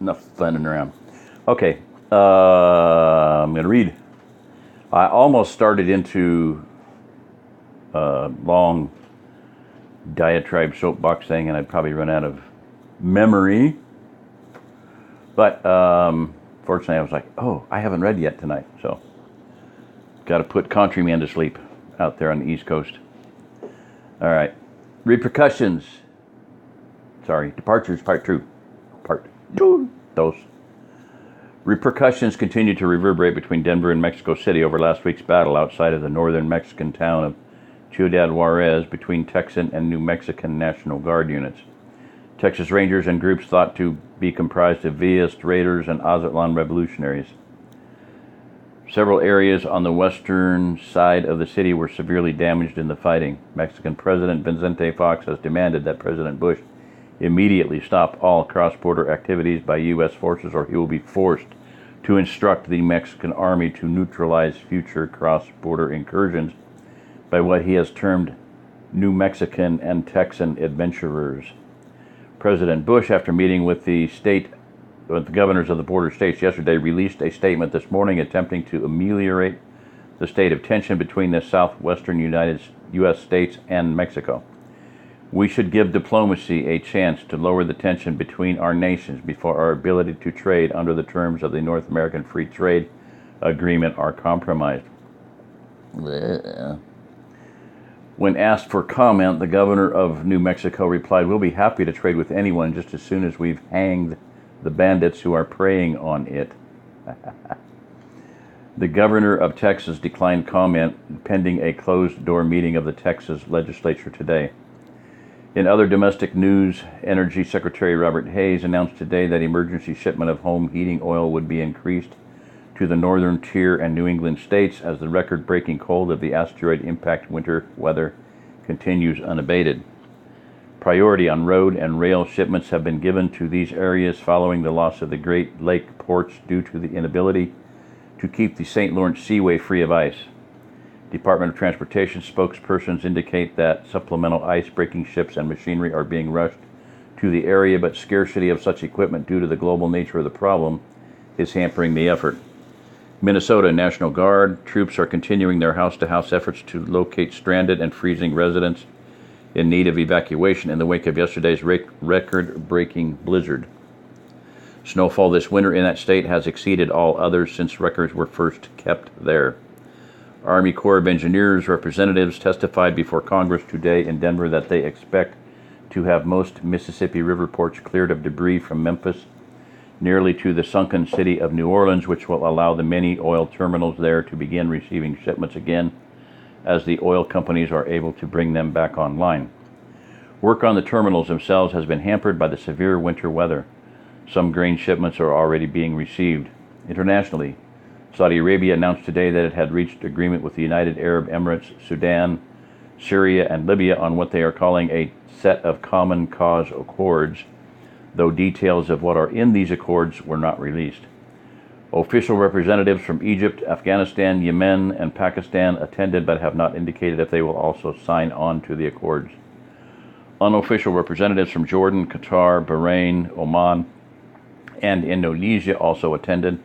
Enough fanning around. Okay, I'm going to read. I almost started into a long diatribe soapbox thing, and I'd probably run out of memory. But fortunately, I was like, oh, I haven't read yet tonight. So, got to put Countryman to sleep out there on the East Coast. All right. Repercussions. Sorry, departures, part two. Those. Repercussions continue to reverberate between Denver and Mexico City over last week's battle outside of the northern Mexican town of Ciudad Juarez between Texan and New Mexican National Guard units. Texas Rangers and groups thought to be comprised of Villas Raiders and Aztlan revolutionaries. Several areas on the western side of the city were severely damaged in the fighting. Mexican President Vicente Fox has demanded that President Bush immediately stop all cross-border activities by U.S. forces, or he will be forced to instruct the Mexican army to neutralize future cross-border incursions by what he has termed New Mexican and Texan adventurers. President Bush, after meeting with the governors of the border states yesterday, released a statement this morning attempting to ameliorate the state of tension between the southwestern U.S. states and Mexico. We should give diplomacy a chance to lower the tension between our nations before our ability to trade under the terms of the North American Free Trade Agreement are compromised. When asked for comment, the governor of New Mexico replied, "We'll be happy to trade with anyone just as soon as we've hanged the bandits who are preying on it." The governor of Texas declined comment pending a closed-door meeting of the Texas legislature today. In other domestic news, Energy Secretary Robert Hayes announced today that emergency shipment of home heating oil would be increased to the northern tier and New England states as the record-breaking cold of the asteroid impact winter weather continues unabated. Priority on road and rail shipments have been given to these areas following the loss of the Great Lake ports due to the inability to keep the St. Lawrence Seaway free of ice. Department of Transportation spokespersons indicate that supplemental ice-breaking ships and machinery are being rushed to the area, but scarcity of such equipment due to the global nature of the problem is hampering the effort. Minnesota National Guard troops are continuing their house-to-house efforts to locate stranded and freezing residents in need of evacuation in the wake of yesterday's record-breaking blizzard. Snowfall this winter in that state has exceeded all others since records were first kept there. Army Corps of Engineers representatives testified before Congress today in Denver that they expect to have most Mississippi River ports cleared of debris from Memphis nearly to the sunken city of New Orleans, which will allow the many oil terminals there to begin receiving shipments again as the oil companies are able to bring them back online. Work on the terminals themselves has been hampered by the severe winter weather. Some grain shipments are already being received. Internationally, Saudi Arabia announced today that it had reached agreement with the United Arab Emirates, Sudan, Syria, and Libya on what they are calling a set of common cause accords, though details of what are in these accords were not released. Official representatives from Egypt, Afghanistan, Yemen, and Pakistan attended but have not indicated if they will also sign on to the accords. Unofficial representatives from Jordan, Qatar, Bahrain, Oman, and Indonesia also attended.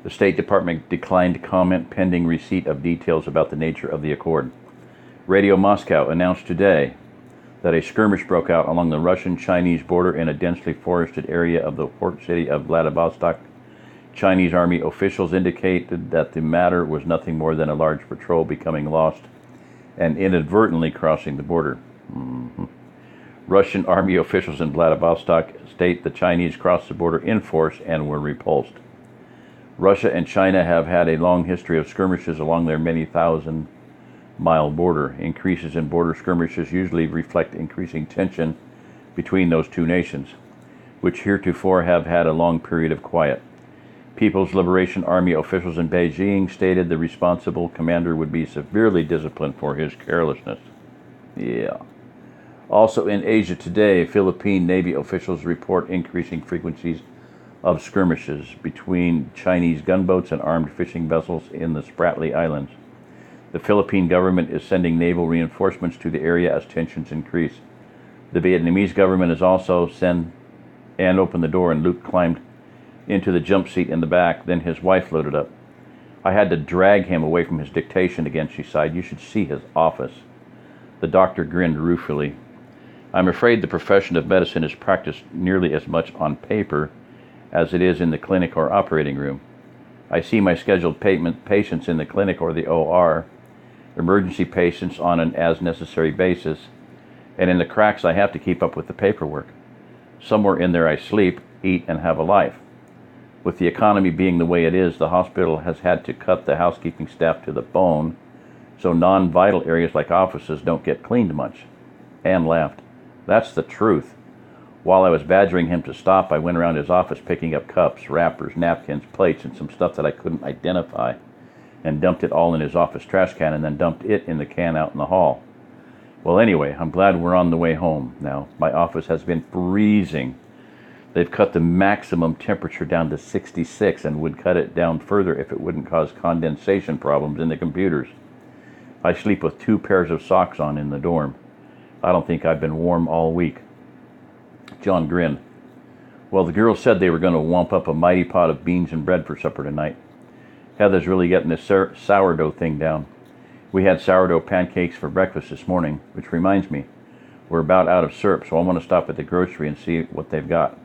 The State Department declined comment pending receipt of details about the nature of the accord. Radio Moscow announced today that a skirmish broke out along the Russian-Chinese border in a densely forested area of the port city of Vladivostok. Chinese army officials indicated that the matter was nothing more than a large patrol becoming lost and inadvertently crossing the border. Russian army officials in Vladivostok state the Chinese crossed the border in force and were repulsed. Russia and China have had a long history of skirmishes along their many thousand-mile border. Increases in border skirmishes usually reflect increasing tension between those two nations, which heretofore have had a long period of quiet. People's Liberation Army officials in Beijing stated the responsible commander would be severely disciplined for his carelessness. Also in Asia today, Philippine Navy officials report increasing frequencies of skirmishes between Chinese gunboats and armed fishing vessels in the Spratly Islands. The Philippine government is sending naval reinforcements to the area as tensions increase. The Vietnamese government has also sent and opened the door, and Luke climbed into the jump seat in the back. Then his wife loaded up. I had to drag him away from his dictation again, she sighed. You should see his office. The doctor grinned ruefully. I'm afraid the profession of medicine is practiced nearly as much on paper as it is in the clinic or operating room. I see my scheduled patients in the clinic or the OR, emergency patients on an as-necessary basis, and in the cracks I have to keep up with the paperwork. Somewhere in there I sleep, eat, and have a life. With the economy being the way it is, the hospital has had to cut the housekeeping staff to the bone, so non-vital areas like offices don't get cleaned much. Anne laughed. That's the truth. While I was badgering him to stop, I went around his office picking up cups, wrappers, napkins, plates, and some stuff that I couldn't identify, and dumped it all in his office trash can, and then dumped it in the can out in the hall. Well, anyway, I'm glad we're on the way home now. My office has been freezing. They've cut the maximum temperature down to 66 and would cut it down further if it wouldn't cause condensation problems in the computers. I sleep with 2 pairs of socks on in the dorm. I don't think I've been warm all week. John grinned. Well, the girls said they were going to whomp up a mighty pot of beans and bread for supper tonight. Heather's really getting this sourdough thing down. We had sourdough pancakes for breakfast this morning, which reminds me, we're about out of syrup, so I want to stop at the grocery and see what they've got.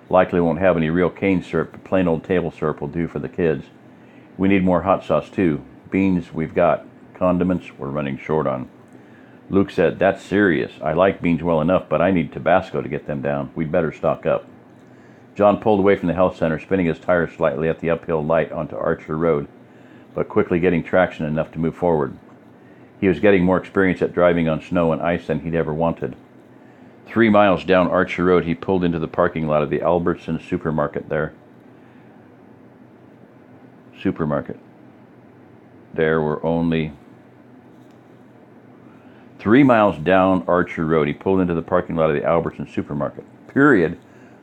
Likely won't have any real cane syrup, but plain old table syrup will do for the kids. We need more hot sauce too. Beans we've got. Condiments we're running short on. Luke said, that's serious. I like beans well enough, but I need Tabasco to get them down. We'd better stock up. John pulled away from the health center, spinning his tires slightly at the uphill light onto Archer Road, but quickly getting traction enough to move forward. He was getting more experience at driving on snow and ice than he'd ever wanted. 3 miles down Archer Road, he pulled into the parking lot of the Albertsons supermarket there. There were only 3 miles down Archer Road, he pulled into the parking lot of the Albertsons supermarket. Period.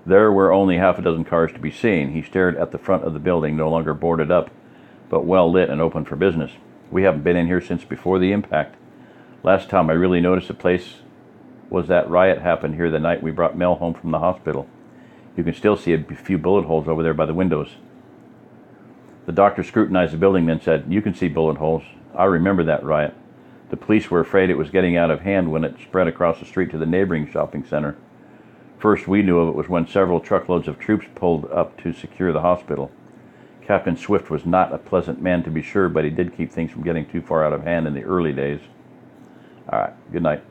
There were only half a dozen cars to be seen. He stared at the front of the building, no longer boarded up, but well lit and open for business. We haven't been in here since before the impact. Last time I really noticed the place was that riot happened here the night we brought Mel home from the hospital. You can still see a few bullet holes over there by the windows. The doctor scrutinized the building, then said, you can see bullet holes. I remember that riot. The police were afraid it was getting out of hand when it spread across the street to the neighboring shopping center. First we knew of it was when several truckloads of troops pulled up to secure the hospital. Captain Swift was not a pleasant man to be sure, but he did keep things from getting too far out of hand in the early days. All right, good night.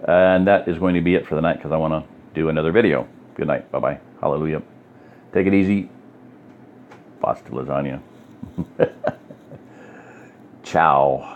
And that is going to be it for the night because I want to do another video. Good night. Bye-bye. Hallelujah. Take it easy. Pasta lasagna. Ciao.